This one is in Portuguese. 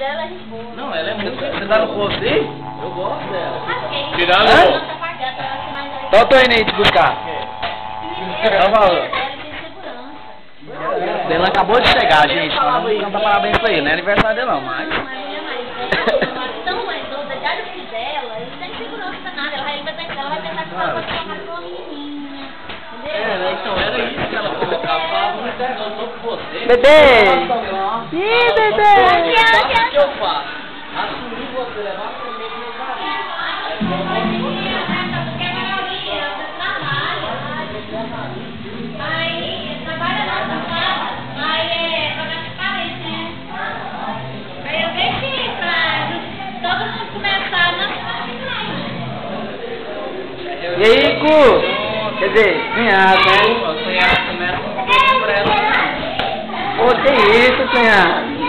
dela é gente boa. Não, ela é muito... Você tá no posto aí? Eu gosto dela. Tirando o... Só tô indo aí te buscar. Então, valor. Ela acabou de chegar, gente. Não tá parabéns pra ele, não é aniversário dele não, mas... Tão mais doida, já do filho dela, ele tem segurança nada. Ela vai pensar que ela vai pensar que ela vai tomar com uma menininha. Entendeu? Então era isso que ela colocava. Eu tô com você. Bebê! Ih, bebê! O que eu faço? Assumir você, levar pra mim no caminho. E aí, Cu? Quer dizer, cunhado, né? Cunhado começa a comprar pra ela. Ô, que isso, cunhado?